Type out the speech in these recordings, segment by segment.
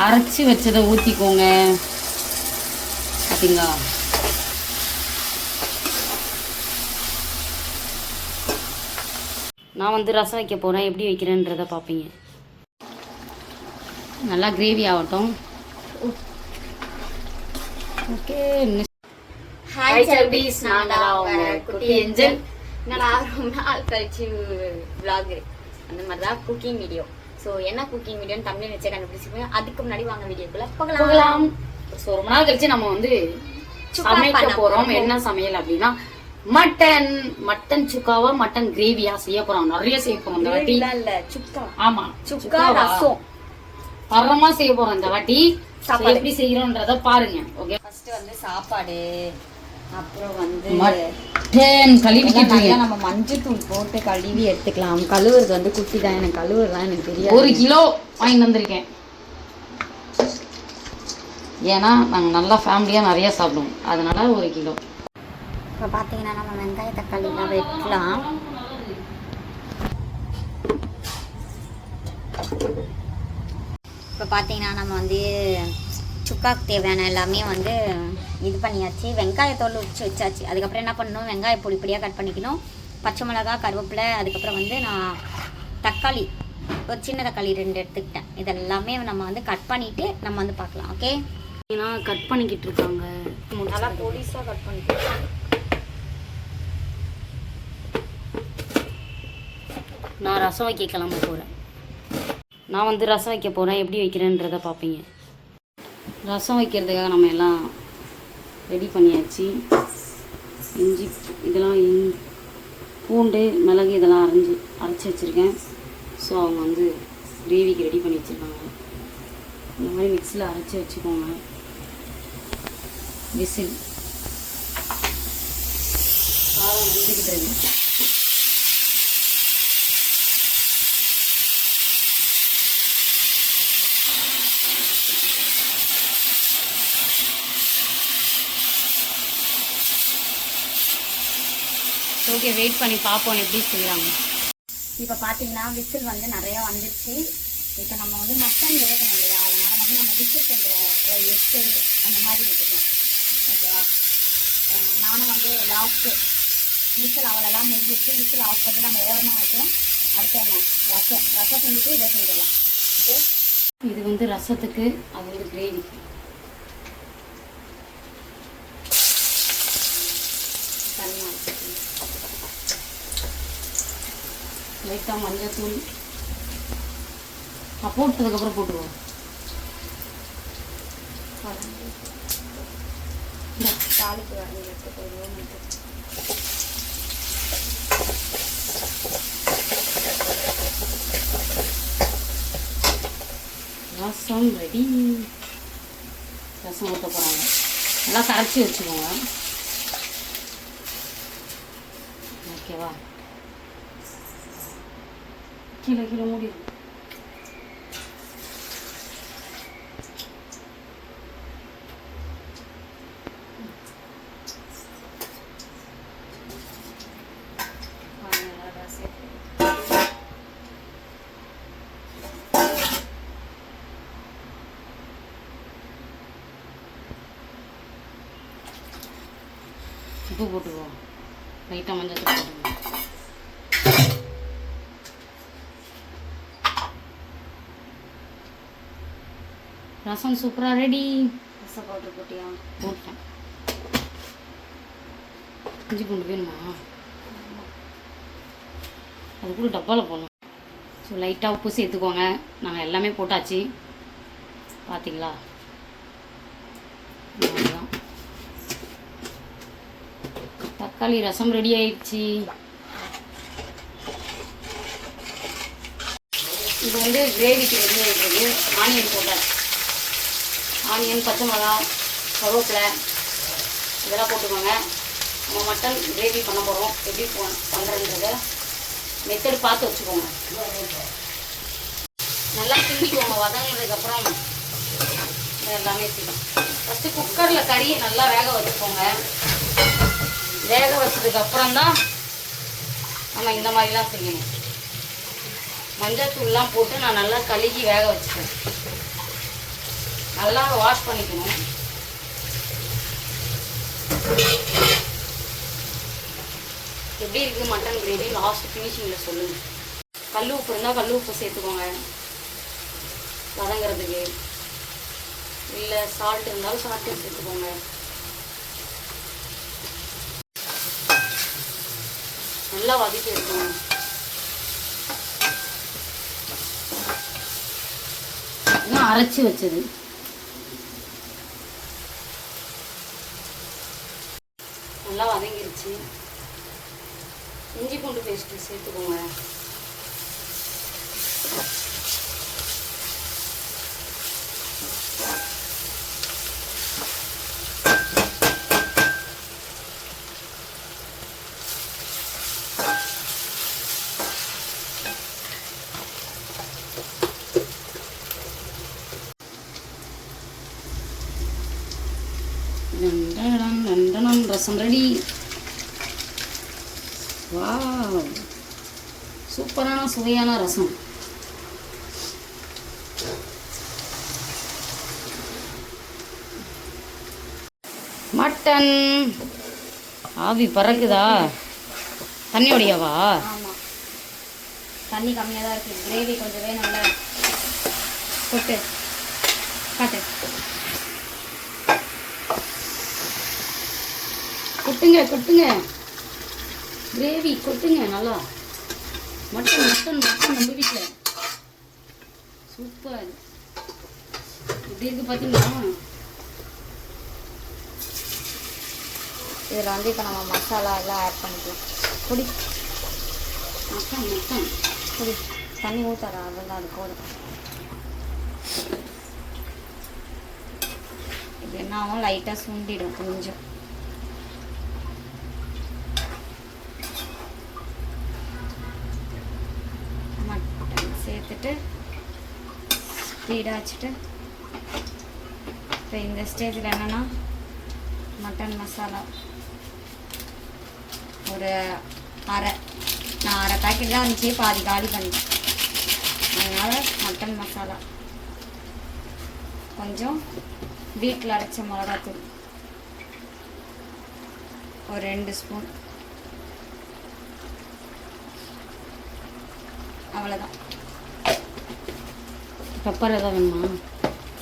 அரைச்சி வச்சதை ஊற்றிக்கோங்க. பார்த்தீங்களா? நான் வந்து ரசம் வைக்க போகிறேன். எப்படி வைக்கிறேன்றதை பார்ப்பீங்க. நல்லா கிரேவி ஆகட்டும். ஓகே. ஹாய் சர்பீஸ், நான் குட்டி ஏஞ்சல். என்னடா ரொம்ப நாள் கழிச்சு vlog அந்த மாதிரி தான் குக்கிங் வீடியோ. ஸோ என்ன குக்கிங் வீடியோன்னு தமிழ் வச்சே கண்டுபிடிச்சிருப்பீங்க. அதுக்கு முன்னாடி வாங்க வீடியோக்குள்ள போகலாம். ஸோ ரொம்ப நாள் கழிச்சு நம்ம வந்து சமைக்க போகிறோம். என்ன சமையல் அப்படின்னா மட்டன் சுக்காவா மட்டன் கிரேவியா செய்ய போறோம். நிறைய செய்ய போறோம் இந்த வாட்டி. இல்ல சுக்கா. ஆமா, சுக்கா ரசம் பரமா செய்ய போறோம் இந்த வாட்டி. எப்படி செய்யறோம்ன்றத பாருங்க. ஓகே, ஃபர்ஸ்ட் வந்து சாப்பாடு, அப்புறம் வந்து மட்டன் கழுவிக்கிட்டு நம்ம மஞ்சள் தூள் போட்டு கழுவி எடுத்துக்கலாம். கழுவுறது வந்து குட்டி தான், எனக்கு கழுவுறதுலாம் எனக்கு தெரியாது. 1 கிலோ வாங்கி வந்திருக்கேன். ஏன்னா நாங்கள் நல்லா ஃபேமிலியாக நிறைய சாப்பிடுவோம், அதனால 1 கிலோ. இப்போ பார்த்தீங்கன்னா நம்ம வெங்காய தக்காளிலாம் வெட்டலாம். இப்போ பார்த்தீங்கன்னா நம்ம வந்து சுக்காக்கு தேவையான எல்லாமே வந்து இது பண்ணியாச்சு. வெங்காயத்தோல் உரிச்சு வச்சாச்சு. அதுக்கப்புறம் என்ன பண்ணணும், வெங்காயம் பொடி பொடியாக கட் பண்ணிக்கணும். பச்சை மிளகா, கருவேப்பிலை, அதுக்கப்புறம் வந்து நான் தக்காளி ஒரு சின்ன தக்காளி 2 எடுத்துக்கிட்டேன். இதெல்லாமே நம்ம வந்து கட் பண்ணிவிட்டு நம்ம வந்து பார்க்கலாம். ஓகே, ஏன்னா கட் பண்ணிக்கிட்டு இருக்காங்க. நல்லா பொடிசாக கட் பண்ணிக்கலாம். நான் ரசம் வைக்க கிளம்ப போகிறேன். நான் வந்து ரசம் வைக்க போகிறேன். எப்படி வைக்கிறேன்றதை பார்ப்பீங்க. ரசம் வைக்கிறதுக்காக நம்ம எல்லாம் ரெடி பண்ணியாச்சு. இஞ்சி இதெல்லாம் பூண்டு, மிளகு இதெல்லாம் அரைச்சி வச்சுருக்கேன். ஸோ அவங்க வந்து கிரேவிக்கு ரெடி பண்ணி வச்சுருக்காங்க. இந்த மாதிரி மிக்ஸியில் அரைச்சி வச்சுக்கோங்க. விசில் சாதம் வந்துக்கிட்டு இருக்கு. ஓகே, வெயிட் பண்ணி பார்ப்போம் எப்படி செய்யறாங்க. இப்போ பார்த்தீங்கன்னா விசில் வந்து நிறையா வந்துருச்சு. இப்போ நம்ம வந்து மட்டன் வேகணும் இல்லையா, அதனால வந்து நம்ம விசில் கொஞ்சம் 8 அந்த மாதிரி வச்சுக்கலாம். ஓகேவா? நானும் வந்து லாஸ்ட்டு விசில் அவ்வளோதான் முடிஞ்சிச்சு. விசில் ஆஃப் பண்ணி நம்ம ஓரமாக வைக்கிறோம். அடுத்து என்ன, ரசம் செஞ்சுட்டு இதை செஞ்சிடலாம். ஓகே, இது வந்து ரசத்துக்கு, அது வந்து கிரேவிக்கு. லைட்டாக மஞ்சள் தூள் போட்டதுக்கப்புறம் போட்டுருவோம். தாளிக்கு வரணும் எடுத்துக்கொள்வோம். ரசம் ரெடி. ரசம் ஊற்ற போகிறாங்க. நல்லா கரைச்சி வச்சுக்கோங்க. ஓகேவா? கீழே மூடி. உப்பு போட்டுக்குவோம். லைட்டாக மஞ்சள் தூள் போட்டுக்குவோம். ரசம் சூப்பராக ரெடி. ரசம் பவுட்ரு போட்டியா? போட்டேன். இஞ்சி பூண்டு வேணுமா? அது கூட டப்பாவில் போடணும். ஸோ லைட்டாக உப்பு சேர்த்துக்கோங்க. நாங்கள் எல்லாமே போட்டாச்சு. பார்த்தீங்களா? அதுதான் தக்காளி ரசம் ரெடி ஆயிடுச்சு. இது வந்து கிரேவிக்கு ரெடி ஆகிடுறது. ஆனியன் போட்டேன். ஆனியன், பச்சை மிளகா, கருவேப்பிலை இதெல்லாம் போட்டுக்கோங்க. நம்ம மட்டன் கிரேவி பண்ண போகிறோம். எப்படி பண்ணுறதுன்றத மெத்தட் பார்த்து வச்சுக்கோங்க. நல்லா கிண்டிக்கோங்க. வதங்கினதுக்கப்புறம் எல்லாமே செய்யணும். ஃபஸ்ட்டு குக்கரில் கறியை நல்லா வேக வச்சுக்கோங்க. வேக வச்சதுக்கப்புறம் தான் நம்ம இந்த மாதிரிலாம் செய்யணும். மஞ்சள் தூள்லாம் போட்டு நான் நல்லா கழுகி வேக வச்சுட்டேன். நல்லா வாஷ் பண்ணிக்கணும். எப்படி இருக்குது மட்டன் கிரேவி லாஸ்ட் ஃபினிஷிங்கில் சொல்லுங்கள். கல் உப்பு இருந்தால் கல் உப்பு சேர்த்துக்கோங்க வதங்கிறதுக்கு, இல்லை சால்ட் இருந்தாலும் சால்ட்டு சேர்த்துக்கோங்க. நல்லா வதக்கி எடுக்கணும். அரைச்சி வச்சது நல்லா வதங்கிருச்சு. இஞ்சி பூண்டு பேஸ்ட்டு சேர்த்துக்கோங்க. ரசம் ரெடி. வாவ், சூப்பரான சுவையான ரசம். மட்டன் ஆவி பறக்குதா? தண்ணியோடையாவா? ஆமாம், தண்ணி கம்மியாக தான் இருக்குது. கிரேவி கொஞ்சம் வேணும்ல. கொட்டு காட்டு. கொட்டுங்க கொட்டுங்க, கிரேவி கொட்டுங்க நல்லா. மட்டன் மட்டன் மட்டன் நம்ம வீட்டில் சூப்பர். இப்படி இருக்கு பார்த்தீங்களா? இதில் வந்து இப்போ நம்ம மசாலா எல்லாம் ஆட் பண்ணிக்கலாம். குடி மட்டன் மட்டன் குடி. தண்ணி ஊற்றாரா? அதெல்லாம் அது போதும். இது என்ன ஆகும், லைட்டாக சுண்டிடும் கொஞ்சம். சேர்த்துட்டு ஸ்பீடாக வச்சுட்டு இப்போ இந்த ஸ்டேஜில் என்னென்னா மட்டன் மசாலா ஒரு நான் அரை பேக்கெட் தான் இருந்துச்சு, பாதி காலி பண்ணிட்டேன். அதனால் மட்டன் மசாலா கொஞ்சம் வீட்டில் அரைச்ச மிளகாத்தூள் ஒரு 2 ஸ்பூன், அவ்வளோதான். பெப்பர் எதாவது வேணுமா?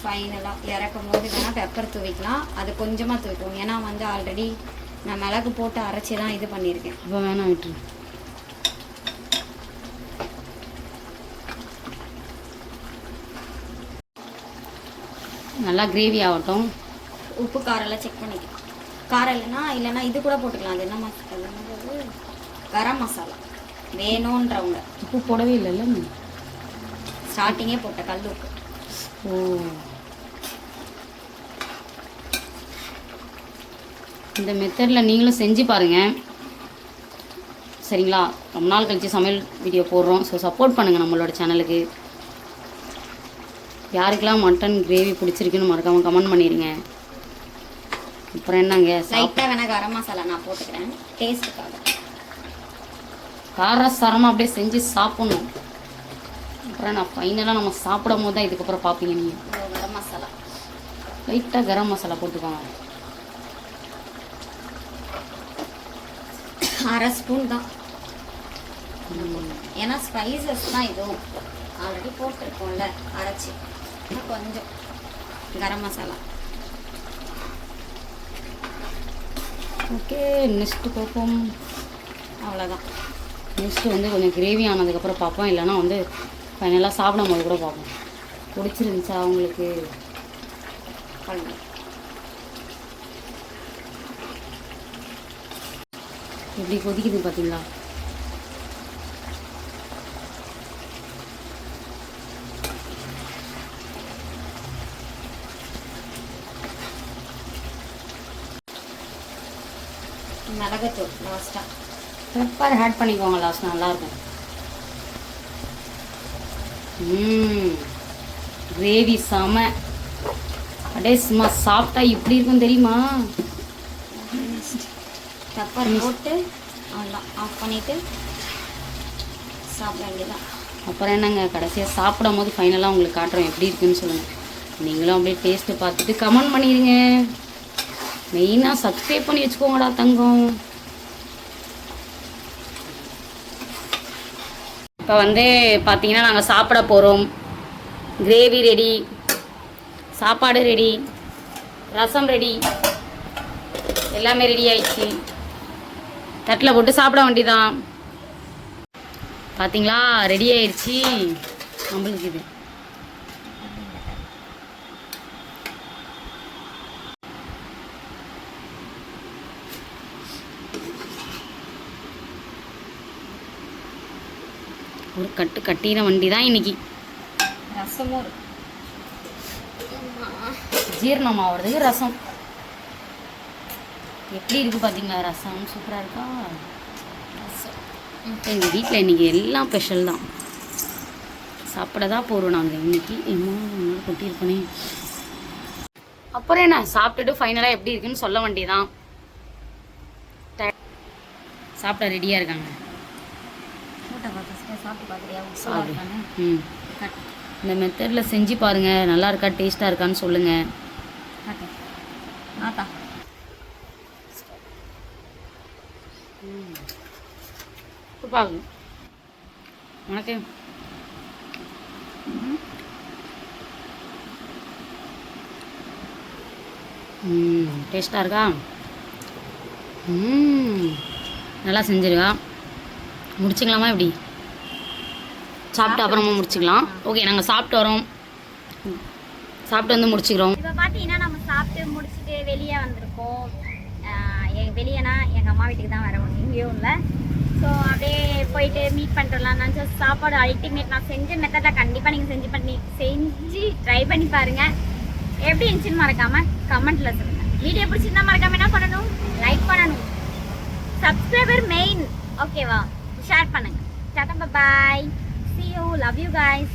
ஃபைனலாக இறக்கும் போது வேணால் பெப்பர் தூவிக்கலாம். அது கொஞ்சமாக தூவிக்குவோம், ஏன்னா வந்து ஆல்ரெடி நான் மிளகு போட்டு அரைச்சி தான் இது பண்ணியிருக்கேன். இப்போ வேணாம் விட்டு. நல்லா கிரேவி ஆகட்டும். உப்பு காரெல்லாம் செக் பண்ணிக்கலாம். காரம் இல்லைன்னா இது கூட போட்டுக்கலாம். அது என்ன மசாலா? கரம் மசாலா வேணுன்றவங்க. உப்பு போடவே இல்லைல்ல, ஸ்டார்டிங்கே போட்ட கல் உப்பு. ஓ, இந்த மெத்தடில் நீங்களும் செஞ்சு பாருங்கள் சரிங்களா? ரொம்ப நாள் கழித்து சமையல் வீடியோ போடுறோம். ஸோ சப்போர்ட் பண்ணுங்கள் நம்மளோட சேனலுக்கு. யாருக்கெல்லாம் மட்டன் கிரேவி பிடிச்சிருக்குன்னு மறக்காமல் கமெண்ட் பண்ணிடுங்க. அப்புறம் என்னங்க, லைட்டாக வேணால் கரம் மசாலா நான் போட்டுக்கிறேன் டேஸ்ட்டுக்காக. காரசாரமாக அப்படியே செஞ்சு சாப்பிட்ணும். அப்புறம் நான் ஃபைனலாக நம்ம சாப்பிடும் போது தான் இதுக்கப்புறம் பார்ப்பீங்க. நீங்கள் கரம் மசாலா லைட்டாக கரம் மசாலா போட்டுக்கோங்க. 1/2 ஸ்பூன் தான், ஏன்னா ஸ்பைசஸ் தான் இதுவும் ஆல்ரெடி போட்டிருக்கோம்ல அரைச்சி. கொஞ்சம் கரம் மசாலா. ஓகே, நெக்ஸ்ட்டு பார்ப்போம். அவ்வளோதான். நெக்ஸ்ட்டு வந்து கொஞ்சம் கிரேவி ஆனதுக்கப்புறம் பார்ப்போம், இல்லைனா வந்து ஃபைனலாக சாப்பிடும் போது கூட பார்ப்போம். பிடிச்சிருந்துச்சா அவங்களுக்கு? எப்படி கொதிக்குது பார்த்தீங்களா? மிளகுத்தூள் லாஸ்ட்டாக பெப்பர் ஆட் பண்ணிக்கோங்க லாஸ்ட், நல்லாயிருக்கும். கிரேவி செம. அப்படியே சும்மா சாப்பிட்டா இப்படி இருக்கும் தெரியுமா? பெப்பர் போட்டு அவ்வளோதான், ஆஃப் பண்ணிவிட்டு சாப்பிட வேண்டியதான். அப்புறம் என்னங்க, கடைசியாக சாப்பிடும் போது ஃபைனலாக உங்களுக்கு காட்டுறோம் எப்படி இருக்குன்னு சொல்லுங்கள். நீங்களும் அப்படியே டேஸ்ட்டு பார்த்துட்டு கமெண்ட் பண்ணிடுங்க. மெயினாக சப்ஸ்கிரைப் பண்ணி வச்சுக்கோங்கடா தங்கம். இப்போ வந்து பார்த்தீங்கன்னா நாங்கள் சாப்பிட போகிறோம். கிரேவி ரெடி, சாப்பாடு ரெடி, ரசம் ரெடி, எல்லாமே ரெடி ஆயிடுச்சு. தட்டில் போட்டு சாப்பிட வேண்டியதான். பார்த்தீங்களா, ரெடி ஆயிடுச்சு நம்மளுக்கு. இது ஒரு கட்டின வண்டி தான் இன்னைக்கு. ரசமும் ஜீரணம் ஆகிறதுக்கு ரசம் எப்படி இருக்குது பார்த்தீங்களா? ரசம் சூப்பராக இருக்கா? எங்கள் வீட்டில் இன்றைக்கி எல்லாம் ஸ்பெஷல் தான். சாப்பிட தான் போகிறோம் நாங்கள் இன்றைக்கி. இன்னும் கொட்டியிருப்பனே. அப்புறம் என்ன, சாப்பிட்டுட்டு ஃபைனலாக எப்படி இருக்குன்னு சொல்ல வேண்டியதான். சாப்பிட ரெடியாக இருக்காங்க. இந்த மெத்தடில் செஞ்சு பாருங்கள், நல்லா இருக்கா டேஸ்ட்டாக இருக்கான்னு சொல்லுங்கள். வணக்கம். டேஸ்ட்டாக இருக்கா? நல்லா செஞ்சிருக்கா. முடிச்சுக்கலாமா? எப்படி சாப்பிட்டு அப்புறமா முடிச்சுக்கலாம். ஓகே, நாங்கள் சாப்பிட்டு வரோம். சாப்பிட்டு வந்து முடிச்சுக்கிறோம். இப்போ பார்த்தீங்கன்னா நம்ம சாப்பிட்டு முடிச்சுட்டு வெளியே வந்திருக்கோம். வெளியேனா எங்கள் அம்மா வீட்டுக்கு தான் வரணும், எங்கேயும் இல்லை. ஸோ அப்படியே போயிட்டு மீட் பண்ணிட்டுலாம் நினச்சா. சாப்பாடு அல்டிமேட். நான் செஞ்ச மெத்தடில் கண்டிப்பாக நீங்கள் செஞ்சு ட்ரை பண்ணி பாருங்கள். எப்படி இருந்துச்சுன்னு மறக்காமல் கமெண்ட்டில் சொல்லுங்கள். வீடியோ பிடிச்சிருந்தா மறக்காமல் என்ன பண்ணணும்? லைக் பண்ணணும். Subscriber main. ஓகேவா? ஷேர் பண்ணுங்கள். டாடா, பாய். See you. Love you guys.